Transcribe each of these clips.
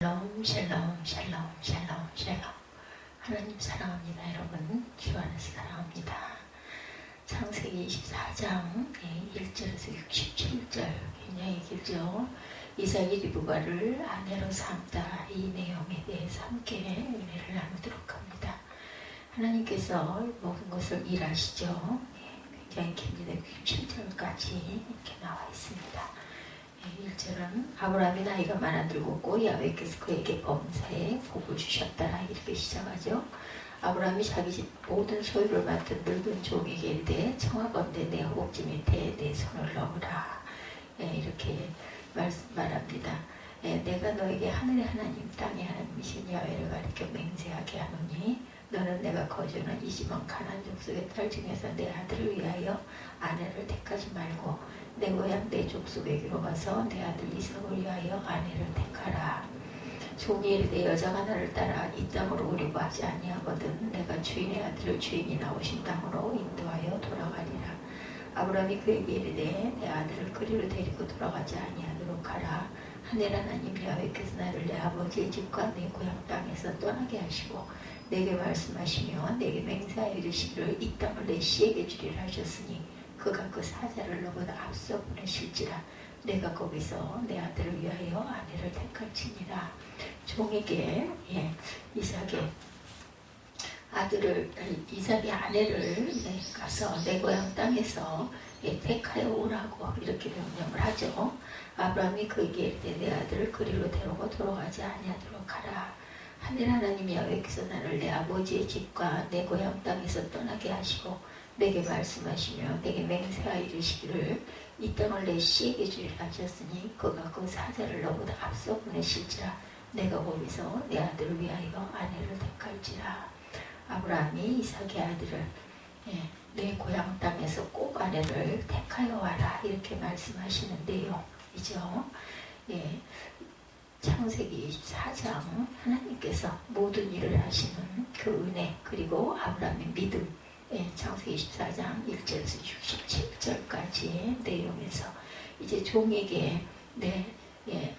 샬롬 샬롬 샬롬 샬롬 샬롬. 하나님 사랑합니다. 여러분 주 안에서 사랑합니다. 창세기 24장 1절에서 67절 굉장히 길죠. 이삭이 리브가를 아내로 삼다, 이 내용에 대해서 함께 은혜를 나누도록 합니다. 하나님께서 모든 것을 일하시죠. 굉장히 깁니다. 67절까지 이렇게 나와 있습니다. 1절은 아브라함이 나이가 많아 늙었고 야훼께서 그에게 범사에 복을 주셨다라 이렇게 시작하죠. 아브라함이 자기 집 모든 소유를 맡은 늙은 종에게 이르되 청하건대 내 허벅지 밑에 내 손을 넣으라, 이렇게 말합니다. 내가 너에게 하늘의 하나님 땅의 하나님이신 야훼를 가리켜 맹세하게 하노니 너는 내가 거주하는 이 지방 가나안 족속의 딸 중에서 내 아들을 위하여 아내를 택하지 말고 내 고향 내 족속에게로 가서 내 아들 이삭을 위하여 아내를 택하라. 종이 이르되 여자가 나를 따라 이 땅으로 오려고 하지 아니하거든 내가 주인의 아들을 주인이 나오신 땅으로 인도하여 돌아가리라. 아브라함이 그에게 이르되 내 아들을 그리로 데리고 돌아가지 아니하도록 하라. 하늘 하나님 야훼께서 나를 내 아버지의 집과 내 고향 땅에서 떠나게 하시고 내게 말씀하시며 내게 맹세하여 이르시기를 이 땅을 내 씨에게 주리라 하셨으니 그가 그 사자를 너보다 앞서 보내실지라. 내가 거기서 내 아들을 위하여 아내를 택할지니라. 종에게 이삭의 아내를 가서 내 고향 땅에서 택하여 오라고 이렇게 명령을 하죠. 아브라함이 그에게 이르되 내 아들을 그리로 데리고 돌아가지 아니하도록 하라. 하늘 하나님 야훼께서 나를 내 아버지의 집과 내 고향 땅에서 떠나게 하시고 내게 말씀하시며 내게 맹세하여 이르시기를 이 땅을 내 씨에게 주리라 하셨으니 그가 그 사자를 너보다 앞서 보내실지라. 내가 거기서 내 아들을 위하여 아내를 택할지라. 아브라함이 이삭의 아들을 내 고향 땅에서 꼭 아내를 택하여 와라 이렇게 말씀하시는 내용이죠. 창세기 24장 하나님께서 모든 일을 하시는 그 은혜 그리고 아브라함의 믿음, 창세기 24장 1절에서 67절까지의 내용에서 이제 종에게 내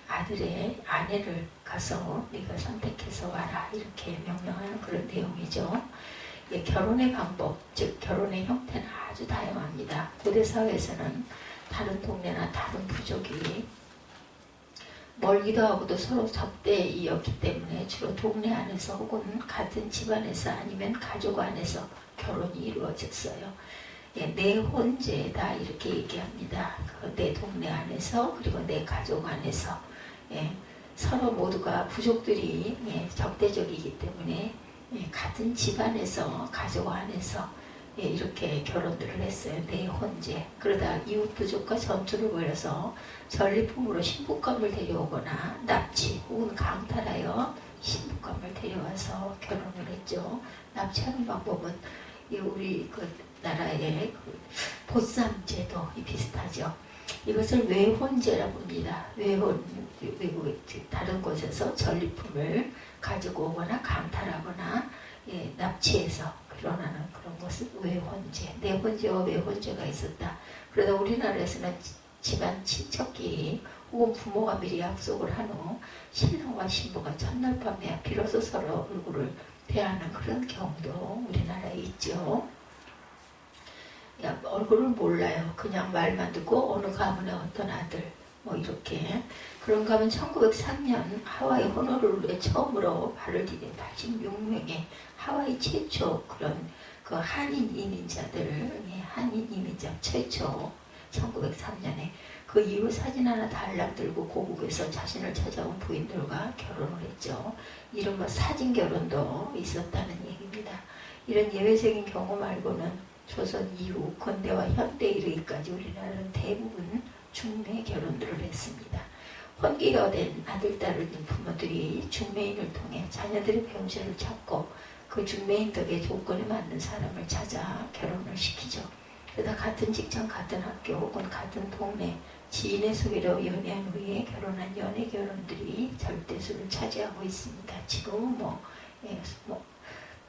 아들의 아내를 가서 네가 선택해서 와라 이렇게 명령하는 그런 내용이죠. 결혼의 방법, 즉 결혼의 형태는 아주 다양합니다. 고대 사회에서는 다른 동네나 다른 부족이 멀기도 하고도 서로 접대이었기 때문에 주로 동네 안에서 혹은 같은 집안에서 아니면 가족 안에서 결혼이 이루어졌어요. 내 혼제다 이렇게 얘기합니다. 내 동네 안에서 그리고 내 가족 안에서 서로 모두가 부족들이 적대적이기 때문에 같은 집안에서 가족 안에서 이렇게 결혼들을 했어요. 내 혼제. 그러다 이웃 부족과 전투를 벌여서 전리품으로 신부감을 데려오거나 납치 혹은 강탈하여 신부감을 데려와서 결혼을 했죠. 납치하는 방법은 우리 그 나라의 보쌈 제도 비슷하죠. 이것을 외혼제라고 합니다. 외국 다른 곳에서 전리품을 가지고 오거나 강탈하거나 납치해서 결혼하는 그런 것은 외혼제, 내혼제와 외혼제가 있었다. 그러다 우리나라에서는 집안 친척끼리 혹은 부모가 미리 약속을 한 후 신랑과 신부가 첫날 밤에 비로소 서로 얼굴을 대하는 그런 경우도 우리나라에 있죠. 얼굴을 몰라요. 그냥 말만 듣고 어느 가문의 어떤 아들 이렇게. 그런가 하면 1903년 하와이 호놀룰루에 처음으로 발을 디딘 86명의 하와이 최초 그런 그 한인 이민자들, 한인 이민자 최초 1903년에 그 이후 사진 하나 달랑 들고 고국에서 자신을 찾아온 부인들과 결혼을 했죠. 이른바 사진 결혼도 있었다는 얘기입니다. 이런 예외적인 경우 말고는 조선 이후 건대와 현대에 이르기까지 우리나라는 대부분 중매 결혼들을 했습니다. 혼기가 된 아들, 딸을 둔 부모들이 중매인을 통해 자녀들의 병실을 찾고 그 중매인 덕에 조건에 맞는 사람을 찾아 결혼을 시키죠. 그러다 같은 직장, 같은 학교 혹은 같은 동네 지인의 소개로 연애한 후에 결혼한 연애 결혼들이 절대수를 차지하고 있습니다. 지금은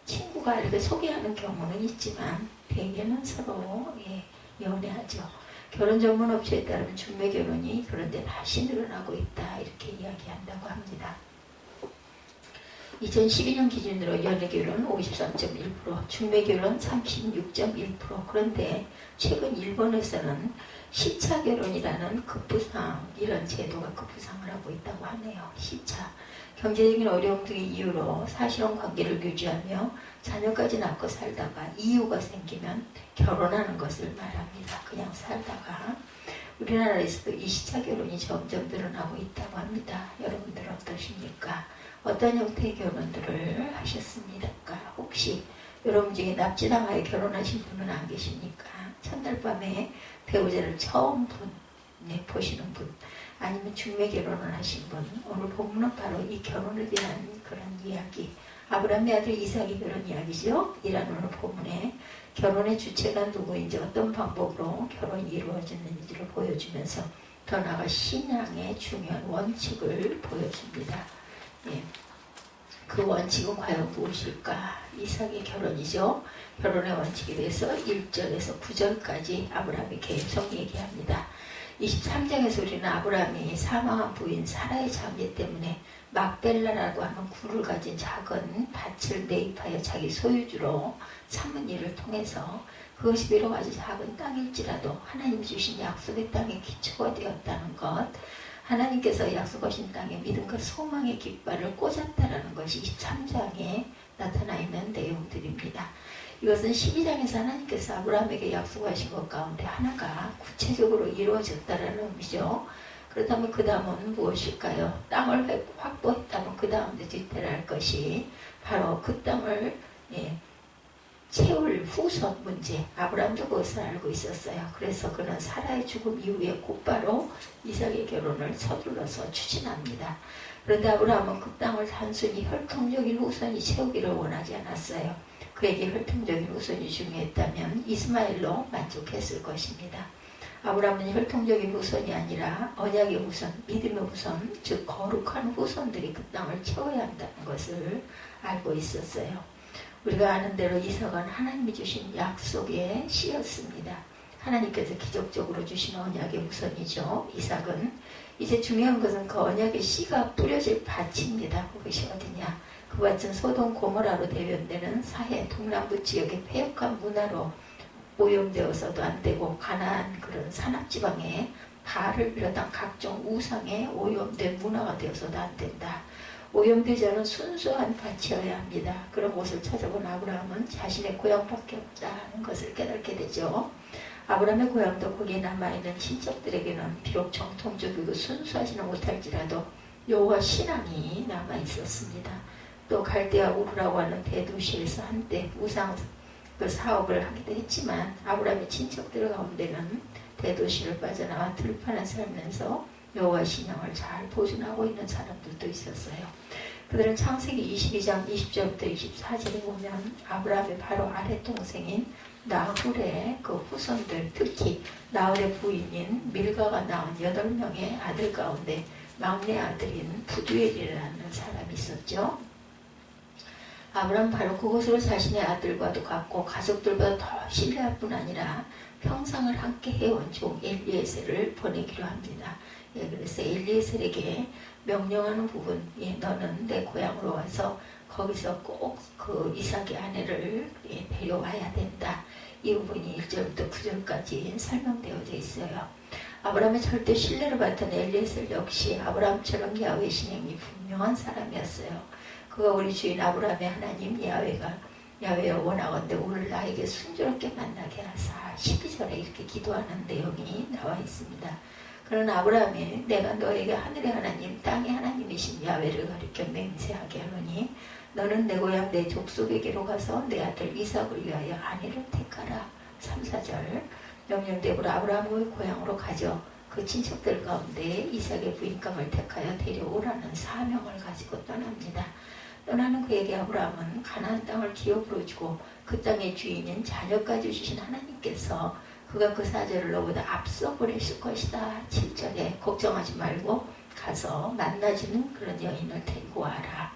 친구가 이렇게 소개하는 경우는 있지만 대개는 서로 연애하죠. 결혼 전문 업체에 따르면 중매 결혼이 그런데 다시 늘어나고 있다 이렇게 이야기한다고 합니다. 2012년 기준으로 연애결혼 53.1%, 중매결혼 36.1%. 그런데 최근 일본에서는 시차 결혼이라는 급부상, 이런 제도가 급부상을 하고 있다고 하네요. 시차. 경제적인 어려움 등의 이유로 사실혼 관계를 유지하며 자녀까지 낳고 살다가 이유가 생기면 결혼하는 것을 말합니다. 그냥 살다가. 우리나라에서도 이 시차 결혼이 점점 늘어나고 있다고 합니다. 여러분들 어떠십니까? 어떤 형태의 결혼들을 하셨습니까? 혹시 여러분 중에 납치당하여 결혼하신 분은 안 계십니까? 첫날 밤에 배우자를 처음 보시는 분, 아니면 중매 결혼을 하신 분. 오늘 본문은 바로 이 결혼을 위한 그런 이야기, 아브라함의 아들 이삭의 결혼 이야기죠. 이란 오늘 본문에 결혼의 주체가 누구인지, 어떤 방법으로 결혼이 이루어졌는지를 보여주면서 더 나아가 신앙의 중요한 원칙을 보여줍니다. 예. 그 원칙은 과연 무엇일까? 이삭의 결혼이죠. 결혼의 원칙에 대해서 1절에서 9절까지 아브라함이 계속 얘기합니다. 23장에서 우리는 아브라함이 사망한 부인 사라의 장례 때문에 막벨라라고 하는 굴을 가진 작은 밭을 매입하여 자기 소유주로 삼은 일을 통해서, 그것이 비록 아주 작은 땅일지라도 하나님 주신 약속의 땅에 기초가 되었다는 것, 하나님께서 약속하신 땅에 믿음과 소망의 깃발을 꽂았다는 것이 23장에 나타나 있는 내용들입니다. 이것은 12장에서 하나님께서 아브라함에게 약속하신 것 가운데 하나가 구체적으로 이루어졌다는 의미죠. 그렇다면 그 다음은 무엇일까요? 땅을 확보했다면 그 다음에 뒤따라할 것이 바로 그 땅을 채울 후손 문제. 아브라함도 그것을 알고 있었어요. 그래서 그는 사라의 죽음 이후에 곧바로 이삭의 결혼을 서둘러서 추진합니다. 그런데 아브라함은 그 땅을 단순히 혈통적인 후손이 채우기를 원하지 않았어요. 그에게 혈통적인 후손이 중요했다면 이스마엘로 만족했을 것입니다. 아브라함은 혈통적인 후손이 아니라 언약의 후손, 믿음의 후손, 즉 거룩한 후손들이 그 땅을 채워야 한다는 것을 알고 있었어요. 우리가 아는 대로 이삭은 하나님이 주신 약속의 씨였습니다. 하나님께서 기적적으로 주신 언약의 후손이죠. 이삭은. 이제 중요한 것은 그 언약의 씨가 뿌려질 밭입니다. 그것이 어디냐? 그 밭은 소돔 고모라로 대변되는 사해 동남부 지역의 패역한 문화로 오염되어서도 안 되고, 가나안 그런 산악지방에 바알을 비롯한 각종 우상에 오염된 문화가 되어서도 안 된다. 오염되지 않은 순수한 밭이어야 합니다. 그런 곳을 찾아본 아브라함은 자신의 고향밖에 없다는 것을 깨닫게 되죠. 아브라함의 고향도 거기에 남아있는 친척들에게는 비록 정통적이고 순수하지는 못할지라도 여호와 신앙이 남아있었습니다. 또 갈대아 우르라고 하는 대도시에서 한때 우상 그 사업을 하기도 했지만, 아브라함의 친척들 가운데는 대도시를 빠져나와 들판에 살면서 여호와 신앙을 잘 보존하고 있는 사람들도 있었어요. 그들은 창세기 22장 20절부터 24절에 보면 아브라함의 바로 아래 동생인 나홀의 그 후손들, 특히 나홀의 부인인 밀가가 낳은 8명의 아들 가운데 막내 아들인 부두엘이라는 사람이 있었죠. 아브라함은 바로 그곳으로 자신의 아들과도 같고 가족들보다 더 신뢰할 뿐 아니라 평생을 함께 해온 종 엘리에셀을 보내기로 합니다. 그래서 엘리에셀에게 명령하는 부분, 너는 내 고향으로 와서 거기서 꼭 그 이삭의 아내를 데려와야 된다. 이 부분이 1절부터 9절까지 설명되어져 있어요. 아브라함의 절대 신뢰를 받던 엘리에셀 역시 아브라함처럼 야훼 신앙이 분명한 사람이었어요. 그가 우리 주인 아브라함의 하나님 야훼여 원하건대 오늘 나에게 순조롭게 만나게 하사. 12절에 이렇게 기도하는 내용이 나와 있습니다. 그러나 아브라함이 내가 너에게 하늘의 하나님 땅의 하나님이신 야훼를 가리켜 맹세하게 하노니 너는 내 고향 내 족속에게로 가서 내 아들 이삭을 위하여 아내를 택하라. 3, 4절 명령대로 아브라함의 고향으로 가져 그 친척들 가운데 이삭의 부인감을 택하여 데려오라는 사명을 가지고 떠납니다. 떠나는 그에게 아브라함은 가나안 땅을 기업으로 주고 그 땅의 주인인 자녀까지 주신 하나님께서 그가 그 사절을 너보다 앞서 보내실 것이다. 7절에 걱정하지 말고 가서 만나주는 그런 여인을 데리고 와라.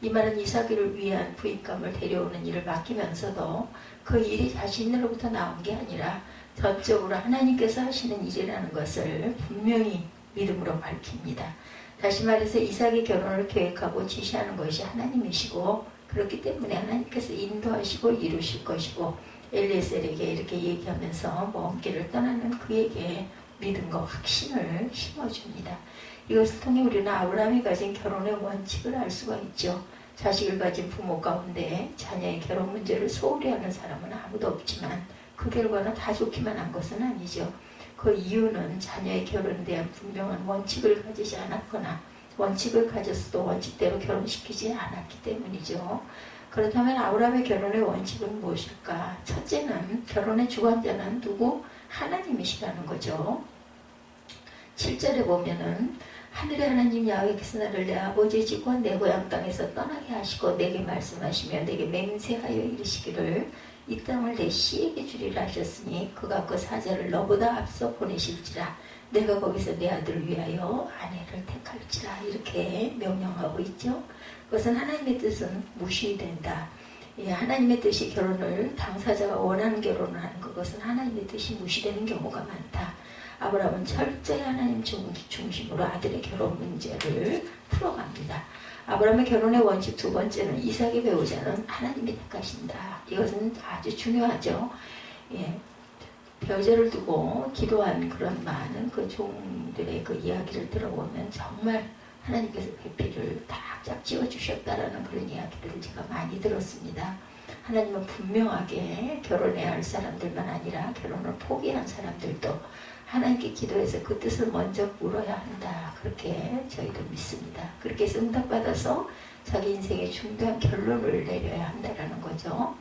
이 말은 이삭을 위한 부인감을 데려오는 일을 맡기면서도 그 일이 자신으로부터 나온 게 아니라 전적으로 하나님께서 하시는 일이라는 것을 분명히 믿음으로 밝힙니다. 다시 말해서 이삭의 결혼을 계획하고 지시하는 것이 하나님이시고 그렇기 때문에 하나님께서 인도하시고 이루실 것이고 엘리에셀에게 이렇게 얘기하면서 먼 길을 떠나는 그에게 믿음과 확신을 심어줍니다. 이것을 통해 우리는 아브라함이 가진 결혼의 원칙을 알 수가 있죠. 자식을 가진 부모 가운데 자녀의 결혼 문제를 소홀히 하는 사람은 아무도 없지만 그 결과는 다 좋기만 한 것은 아니죠. 그 이유는 자녀의 결혼에 대한 분명한 원칙을 가지지 않았거나 원칙을 가졌어도 원칙대로 결혼시키지 않았기 때문이죠. 그렇다면 아브라함의 결혼의 원칙은 무엇일까? 첫째는 결혼의 주관자는 누구? 하나님이시라는 거죠. 7절에 보면은 하늘의 하나님 야훼께서 나를 내 아버지의 집과 내 고향 땅에서 떠나게 하시고 내게 말씀하시며 내게 맹세하여 이르시기를 이 땅을 내 씨에게 주리라 하셨으니 그가 그 사자를 너보다 앞서 보내실지라 내가 거기서 내 아들을 위하여 아내를 택할지라 이렇게 명령하고 있죠. 그것은 하나님의 뜻은 무시된다. 하나님의 뜻이 결혼을 당사자가 원하는 결혼을 하는 그것은 하나님의 뜻이 무시되는 경우가 많다. 아브라함은 철저히 하나님 중심으로 아들의 결혼 문제를 풀어갑니다. 아브라함의 결혼의 원칙 두 번째는 이삭의 배우자는 하나님이 택하신다. 이것은 아주 중요하죠. 배우자를 두고 기도한 그런 많은 그 종들의 그 이야기를 들어보면 정말 하나님께서 배필을 딱 짝지어 주셨다라는 그런 이야기들을 제가 많이 들었습니다. 하나님은 분명하게 결혼해야 할 사람들만 아니라 결혼을 포기한 사람들도 하나님께 기도해서 그 뜻을 먼저 물어야 한다. 그렇게 저희도 믿습니다. 그렇게 해서 응답받아서 자기 인생의 중요한 결론을 내려야 한다는 거죠.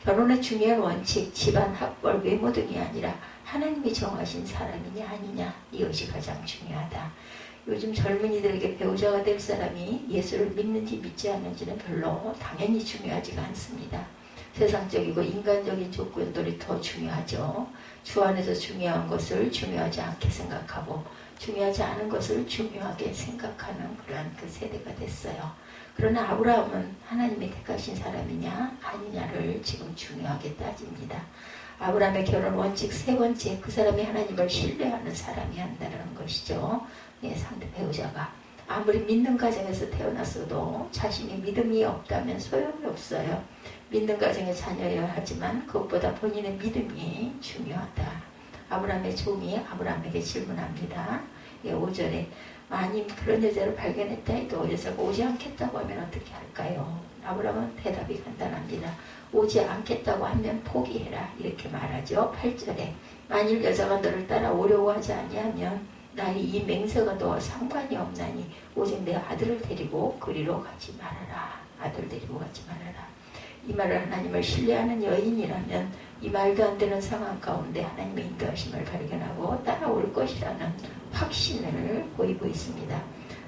결혼의 중요한 원칙, 집안, 학벌, 외모 등이 아니라 하나님이 정하신 사람이냐 아니냐 이것이 가장 중요하다. 요즘 젊은이들에게 배우자가 될 사람이 예수를 믿는지 믿지 않는지는 별로 당연히 중요하지가 않습니다. 세상적이고 인간적인 조건들이 더 중요하죠. 주 안에서 중요한 것을 중요하지 않게 생각하고 중요하지 않은 것을 중요하게 생각하는 그러한 그 세대가 됐어요. 그러나 아브라함은 하나님이 택하신 사람이냐 아니냐를 지금 중요하게 따집니다. 아브라함의 결혼 원칙 세 번째, 그 사람이 하나님을 신뢰하는 사람이 한다는 것이죠. 상대 배우자가 아무리 믿는 가정에서 태어났어도 자신이 믿음이 없다면 소용이 없어요. 믿는 가정의 자녀여야 하지만 그것보다 본인의 믿음이 중요하다. 아브라함의 종이 아브라함에게 질문합니다. 5절에 만일 그런 여자를 발견했다 해도 여자가 오지 않겠다고 하면 어떻게 할까요? 아브라함은 대답이 간단합니다. 오지 않겠다고 하면 포기해라 이렇게 말하죠. 8절에 만일 여자가 너를 따라오려고 하지 아니하면 나의 이 맹세가 너와 상관이 없나니 오직 내 아들을 데리고 그리로 가지 말아라. 아들 데리고 가지 말아라. 이 말을 하나님을 신뢰하는 여인이라면 이 말도 안 되는 상황 가운데 하나님의 인도하심을 발견하고 따라올 것이라는 확신을 보이고 있습니다.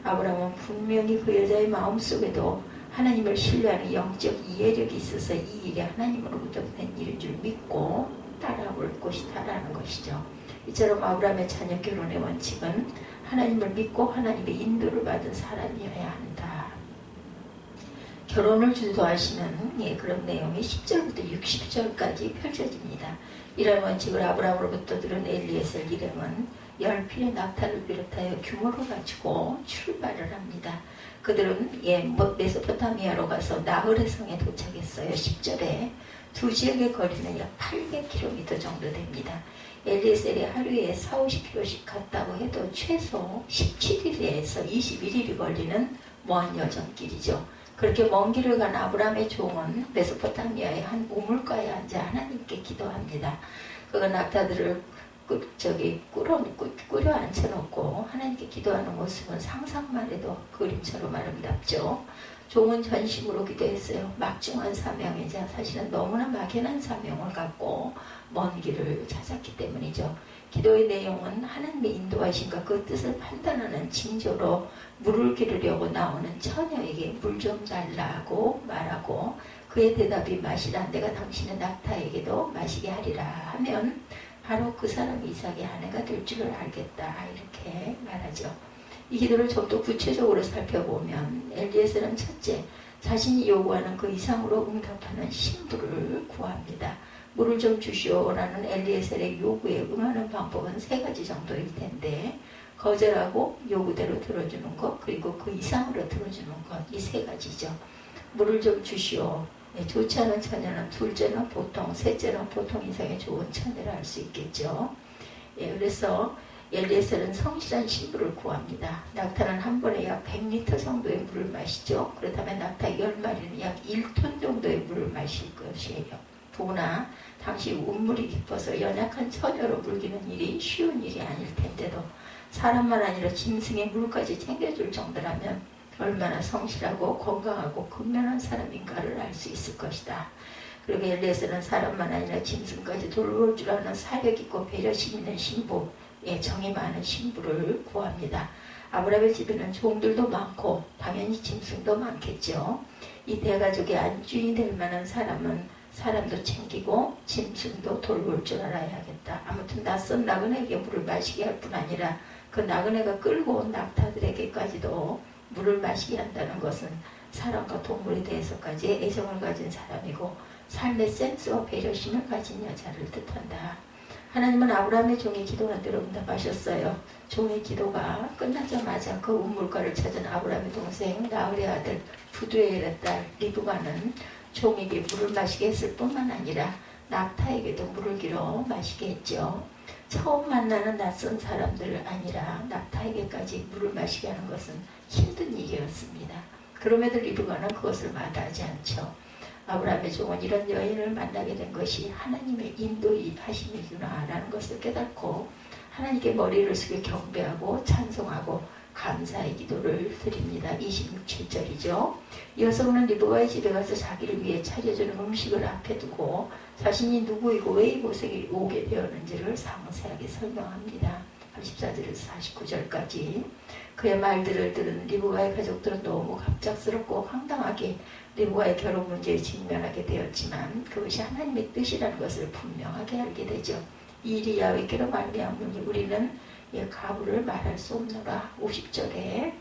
아브라함은 분명히 그 여자의 마음속에도 하나님을 신뢰하는 영적 이해력이 있어서 이 일이 하나님으로부터 된 일인 줄 믿고 따라올 것이다라는 것이죠. 이처럼 아브라함의 자녀 결혼의 원칙은 하나님을 믿고 하나님의 인도를 받은 사람이어야 한다. 결혼을 주도하시는 그런 내용이 10절부터 60절까지 펼쳐집니다. 이런 원칙을 아브라함으로부터 들은 엘리에셀 일행은 10필의 낙타를 비롯하여 규모를 가지고 출발을 합니다. 그들은 메소포타미아로 가서 나홀의 성에 도착했어요. 10절에 두 지역의 거리는 약 800km 정도 됩니다. 엘리에셀이 하루에 40-50km씩 갔다고 해도 최소 17일에서 21일이 걸리는 먼 여정길이죠. 그렇게 먼 길을 간 아브라함의 종은 메소포타미아의 한 우물가에 앉아 하나님께 기도합니다. 그가 낙타들을 꾸려 앉혀놓고 하나님께 기도하는 모습은 상상만 해도 그림처럼 아름답죠. 종은 전심으로 기도했어요. 막중한 사명이자 사실은 너무나 막연한 사명을 갖고 먼 길을 찾았기 때문이죠. 기도의 내용은 하나님의 인도하심과 그 뜻을 판단하는 징조로 물을 기르려고 나오는 처녀에게 물 좀 달라고 말하고 그의 대답이 마시라 내가 당신의 낙타에게도 마시게 하리라 하면 바로 그 사람이 이삭의 아내가 될 줄을 알겠다 이렇게 말하죠. 이 기도를 좀 더 구체적으로 살펴보면 엘리에셀은 첫째, 자신이 요구하는 그 이상으로 응답하는 신부를 구합니다. 물을 좀 주시오라는 엘리에셀의 요구에 응하는 방법은 세 가지 정도일 텐데 거절하고 요구대로 들어주는 것, 그리고 그 이상으로 들어주는 것, 이 세 가지죠. 물을 좀 주시오. 네, 좋지 않은 처녀는 둘째는 보통, 셋째는 보통 이상의 좋은 처녀를 할 수 있겠죠. 예, 그래서 엘리에셀은 성실한 신부를 구합니다. 낙타는 한 번에 약 100리터 정도의 물을 마시죠. 그렇다면 낙타 10마리는 약 1톤 정도의 물을 마실 것이에요. 더구나 당시 운물이 깊어서 연약한 처녀로 물기는 일이 쉬운 일이 아닐 텐데도 사람만 아니라 짐승의 물까지 챙겨줄 정도라면 얼마나 성실하고 건강하고 근면한 사람인가를 알 수 있을 것이다. 그리고 엘리에셀은 사람만 아니라 짐승까지 돌볼 줄 아는 사력 있고 배려심 있는 신부, 예, 정이 많은 신부를 구합니다. 아브라함의 집에는 종들도 많고 당연히 짐승도 많겠죠. 이 대가족의 안주인이 될 만한 사람은 사람도 챙기고 짐승도 돌볼 줄 알아야겠다. 아무튼 낯선 나그네에게 물을 마시게 할 뿐 아니라 그 나그네가 끌고 온 낙타들에게까지도 물을 마시게 한다는 것은 사람과 동물에 대해서까지 애정을 가진 사람이고 삶의 센스와 배려심을 가진 여자를 뜻한다. 하나님은 아브라함의 종의 기도한 대로 응답하셨어요. 종의 기도가 끝나자마자 그 우물가를 찾은 아브라함의 동생 나홀의 아들 부두엘의 딸 리브가는 종에게 물을 마시게 했을 뿐만 아니라 낙타에게도 물을 길어 마시게 했죠. 처음 만나는 낯선 사람들 아니라 낙타에게까지 물을 마시게 하는 것은 힘든 일이었습니다. 그럼에도 리브가는 그것을 마다하지 않죠. 아브라함의 종은 이런 여인을 만나게 된 것이 하나님의 인도하심이구나 라는 것을 깨닫고 하나님께 머리를 숙여 경배하고 찬송하고 감사의 기도를 드립니다. 26절이죠. 여성은 리브가의 집에 가서 자기를 위해 차려주는 음식을 앞에 두고 자신이 누구이고 왜 이곳에 오게 되었는지를 상세하게 설명합니다. 34절에서 49절까지 그의 말들을 들은 리브가의 가족들은 너무 갑작스럽고 황당하게 리브가의 결혼 문제에 직면하게 되었지만 그것이 하나님의 뜻이라는 것을 분명하게 알게 되죠. 이 일이 야훼께로 말미암으니 우리는 가부를 말할 수 없노라. 50절에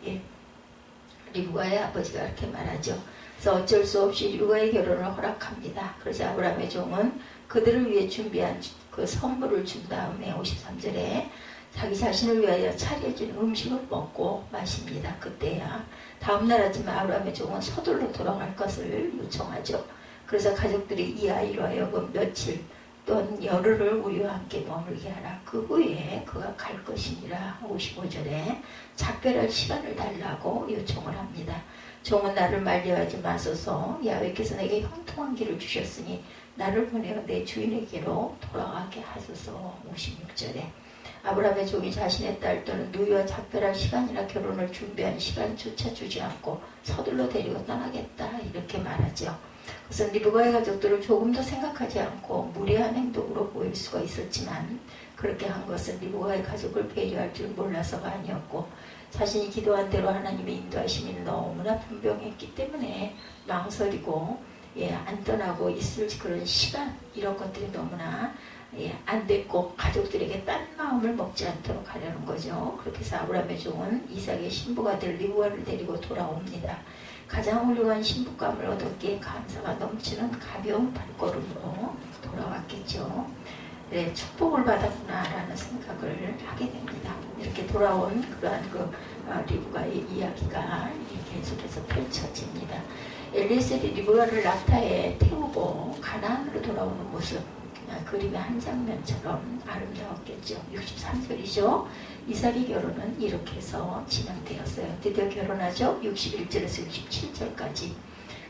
리브가의 아버지가 이렇게 말하죠. 그래서 어쩔 수 없이 리브가의 결혼을 허락합니다. 그래서 아브라함의 종은 그들을 위해 준비한 그 선물을 준 다음에 53절에 자기 자신을 위하여 차려진 음식을 먹고 마십니다. 그때야 다음날 아침에 아브라함의 종은 서둘러 돌아갈 것을 요청하죠. 그래서 가족들이 이 아이로 하여금 며칠 또는 열흘을 우리와 함께 머물게 하라. 그 후에 그가 갈 것이니라. 55절에 작별할 시간을 달라고 요청을 합니다. 종은 나를 만류하지 마소서. 야훼께서 내게 형통한 길을 주셨으니 나를 보내어 내 주인에게로 돌아가게 하소서. 56절에 아브라함의 종이 자신의 딸 또는 누이와 작별할 시간이나 결혼을 준비한 시간조차 주지 않고 서둘러 데리고 떠나겠다 이렇게 말하죠. 그것은 리브가의 가족들을 조금도 생각하지 않고 무례한 행동으로 보일 수가 있었지만 그렇게 한 것은 리브가의 가족을 배려할 줄 몰라서가 아니었고 자신이 기도한 대로 하나님의 인도하심이 너무나 분명했기 때문에 망설이고 안 떠나고 있을 그런 시간 이런 것들이 너무나 안 됐고 가족들에게 딴 마음을 먹지 않도록 하려는 거죠. 그렇게 해서 아브라함의 종은 이삭의 신부가 될 리브가를 데리고 돌아옵니다. 가장 훌륭한 신부감을 얻었기에 감사가 넘치는 가벼운 발걸음으로 돌아왔겠죠. 네, 축복을 받았구나라는 생각을 하게 됩니다. 이렇게 돌아온 그러한 리브가의 이야기가 계속해서 펼쳐집니다. 엘리에셀이 리브가를 낙타에 태우고 가나안으로 돌아오는 모습 그림의 한 장면처럼 아름다웠겠죠. 63절이죠. 이삭의 결혼은 이렇게 해서 진행되었어요. 드디어 결혼하죠. 61절에서 67절까지.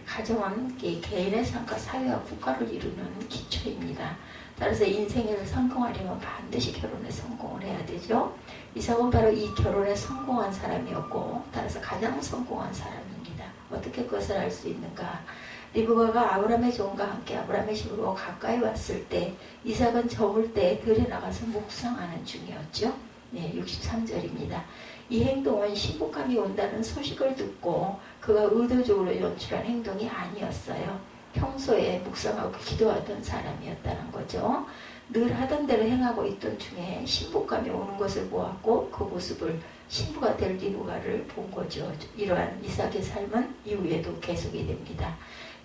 가정은 개인의 삶과 사회와 국가를 이루는 기초입니다. 따라서 인생을 성공하려면 반드시 결혼에 성공을 해야 되죠. 이삭은 바로 이 결혼에 성공한 사람이었고 따라서 가장 성공한 사람입니다. 어떻게 그것을 알 수 있는가? 리브가가 아브라함의 종과 함께 아브라함의 집으로 가까이 왔을 때 이삭은 저물 때 들에 나가서 묵상하는 중이었죠. 네, 63절입니다. 이 행동은 신부감이 온다는 소식을 듣고 그가 의도적으로 연출한 행동이 아니었어요. 평소에 묵상하고 기도하던 사람이었다는 거죠. 늘 하던 대로 행하고 있던 중에 신부감이 오는 것을 보았고 그 모습을 신부가 될 리브가를 본 거죠. 이러한 이삭의 삶은 이후에도 계속이 됩니다.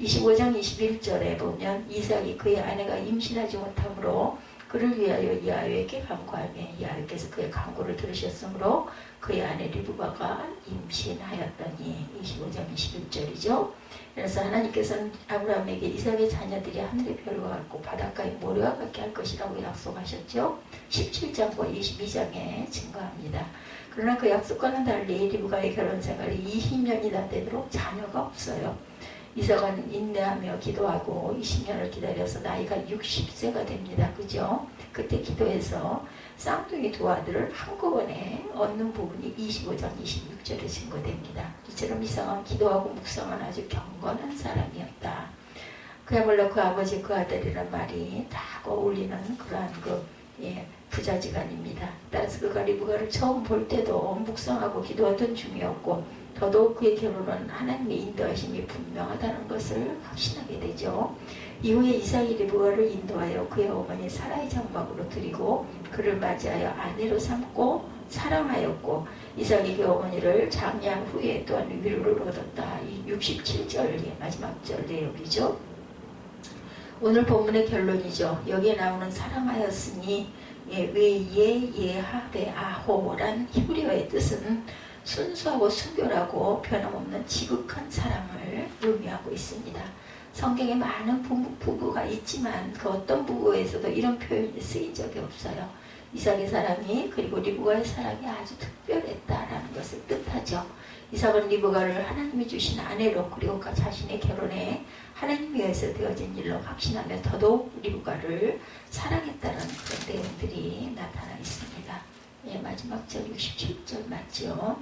25장 21절에 보면 이삭이 그의 아내가 임신하지 못함으로 그를 위하여 야훼에게 간구하며 야훼께서 그의 간구를 들으셨으므로 그의 아내 리브가가 임신하였더니 25장 21절이죠. 그래서 하나님께서는 아브라함에게 이삭의 자녀들이 하늘의 별과 같고 바닷가의 모래와 같게 할 것이라고 약속하셨죠. 17장과 22장에 증거합니다. 그러나 그 약속과는 달리 리브가의 결혼 생활이 20년이 다 되도록 자녀가 없어요. 이삭은 인내하며 기도하고 20년을 기다려서 나이가 60세가 됩니다. 그죠? 그때 기도해서 쌍둥이 두 아들을 한꺼번에 얻는 부분이 25장 26절에 증거됩니다. 이처럼 이삭은 기도하고 묵상한 아주 경건한 사람이었다. 그야말로 그 아버지 그 아들이란 말이 다 어울리는 그러한 부자지간입니다. 따라서 그가 리브가를 처음 볼 때도 묵상하고 기도하던 중이었고 더더욱 그의 결혼은 하나님의 인도하심이 분명하다는 것을 확신하게 되죠. 이후에 이삭이 리브가를 인도하여 그의 어머니 사라의 장막으로 드리고 그를 맞이하여 아내로 삼고 사랑하였고 이삭이 그 어머니를 장례한 후에 또한 위로를 얻었다. 이 67절의 마지막 절 내용이죠. 오늘 본문의 결론이죠. 여기에 나오는 사랑하였으니 외예 예하베 아호란 히브리어의 뜻은 순수하고 순결하고 변함없는 지극한 사랑을 의미하고 있습니다. 성경에 많은 부부가 있지만 그 어떤 부부에서도 이런 표현이 쓰인 적이 없어요. 이삭의 사랑이 그리고 리브가의 사랑이 아주 특별했다라는 것을 뜻하죠. 이삭은 리브가를 하나님이 주신 아내로 그리고 자신의 결혼에 하나님에 의해서 되어진 일로 확신하며 더더욱 리브가를 사랑했다는 그런 내용들이 나타나 있습니다. 마지막 절 67절 맞죠?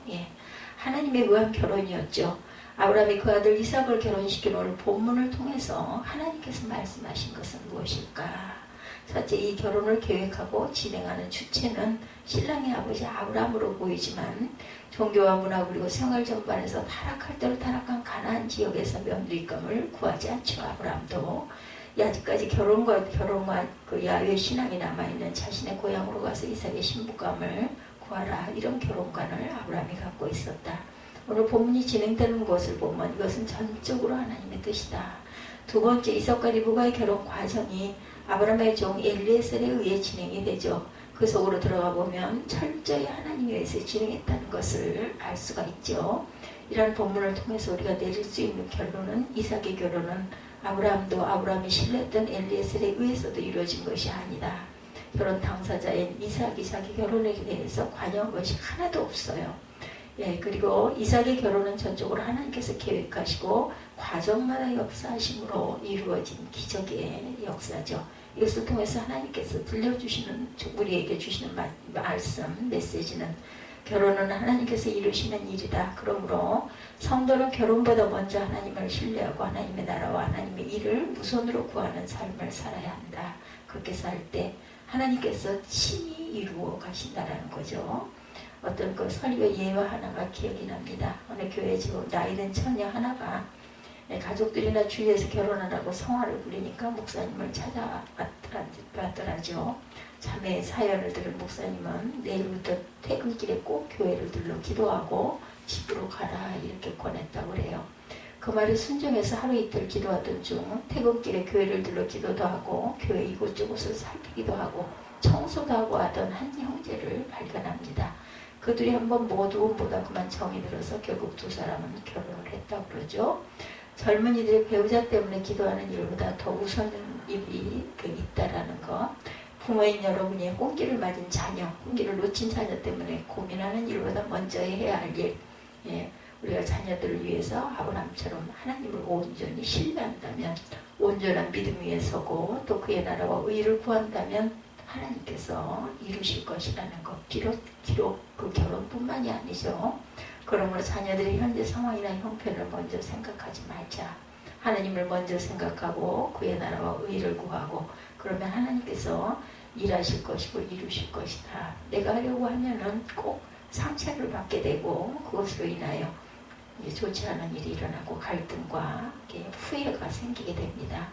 하나님에 의한 결혼이었죠. 아브라함이 그 아들 이삭을 결혼시킨 오늘 본문을 통해서 하나님께서 말씀하신 것은 무엇일까? 첫째, 이 결혼을 계획하고 진행하는 주체는 신랑의 아버지 아브라함으로 보이지만 종교와 문화 그리고 생활 전반에서 타락할 대로 타락한 가나안 지역에서 며느리감을 구하지 않죠. 아브라함도 아직까지 결혼과 그 야훼 신앙이 남아있는 자신의 고향으로 가서 이삭의 신부감을 구하라, 이런 결혼관을 아브라함이 갖고 있었다. 오늘 본문이 진행되는 것을 보면 이것은 전적으로 하나님의 뜻이다. 두 번째, 이삭과 리브가의 결혼 과정이 아브라함의 종 엘리에셀에 의해 진행이 되죠. 그 속으로 들어가 보면 철저히 하나님에 의해서 진행했다는 것을 알 수가 있죠. 이런 본문을 통해서 우리가 내릴 수 있는 결론은 이삭의 결혼은 아브라함이 신뢰했던 엘리에셀에 의해서도 이루어진 것이 아니다. 결혼 당사자인 이삭이 자기 결혼에 대해서 관여한 것이 하나도 없어요. 그리고 이삭의 결혼은 전적으로 하나님께서 계획하시고 과정마다 역사하심으로 이루어진 기적의 역사죠. 이것을 통해서 하나님께서 들려주시는, 우리에게 주시는 말씀, 메시지는 결혼은 하나님께서 이루시는 일이다. 그러므로 성도는 결혼보다 먼저 하나님을 신뢰하고 하나님의 나라와 하나님의 일을 우선으로 구하는 삶을 살아야 한다. 그렇게 살 때 하나님께서 친히 이루어 가신다라는 거죠. 어떤 그 설교 예화 하나가 기억이 납니다. 어느 교회죠. 나이든 처녀 하나가 가족들이나 주위에서 결혼하라고 성화를 부리니까 목사님을 찾아왔더라죠. 자매의 사연을 들은 목사님은 내일부터 퇴근길에 꼭 교회를 들러 기도하고 집으로 가라, 이렇게 권했다고 그래요. 그 말에 순종해서 하루 이틀 기도하던 중 퇴근길에 교회를 들러 기도도 하고 교회 이곳저곳을 살피기도 하고 청소도 하고 하던 한 형제를 발견합니다. 그들이 한번 모두 보다 그만 정이 들어서 결국 두 사람은 결혼을 했다고 그러죠. 젊은이들의 배우자 때문에 기도하는 일보다 더 우선 일이 있다라는 것. 부모인 여러분이 혼기를 맞은 자녀, 혼기를 놓친 자녀 때문에 고민하는 일보다 먼저 해야 할 일. 우리가 자녀들을 위해서 아브라함처럼 하나님을 온전히 신뢰한다면, 온전한 믿음 위에 서고 또 그의 나라와 의를 구한다면 하나님께서 이루실 것이라는 것. 비록 그 결혼뿐만이 아니죠. 그러므로 자녀들의 현재 상황이나 형편을 먼저 생각하지 말자. 하나님을 먼저 생각하고 그의 나라와 의를 구하고, 그러면 하나님께서 일하실 것이고 이루실 것이다. 내가 하려고 하면은 꼭 상처를 받게 되고 그것으로 인하여 좋지 않은 일이 일어나고 갈등과 후회가 생기게 됩니다.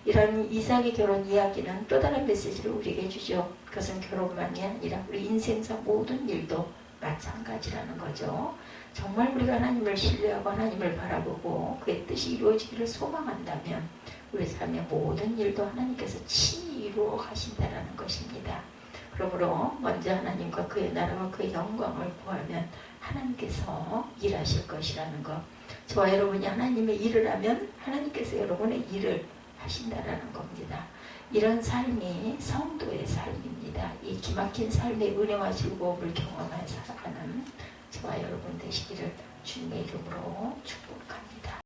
이런 이삭의 결혼 이야기는 또 다른 메시지를 우리에게 주죠. 그것은 결혼만이 아니라 우리 인생상 모든 일도 마찬가지라는 거죠. 정말 우리가 하나님을 신뢰하고 하나님을 바라보고 그의 뜻이 이루어지기를 소망한다면 우리 삶의 모든 일도 하나님께서 친히 이루어 가신다라는 것입니다. 그러므로 먼저 하나님과 그의 나라와 그의 영광을 구하면 하나님께서 일하실 것이라는 것. 저와 여러분이 하나님의 일을 하면 하나님께서 여러분의 일을 하신다라는 겁니다. 이런 삶이 성도의 삶입니다. 이 기막힌 삶의 은혜와 즐거움을 경험하여 살아가는 저와 여러분 되시기를 주님의 이름으로 축복합니다.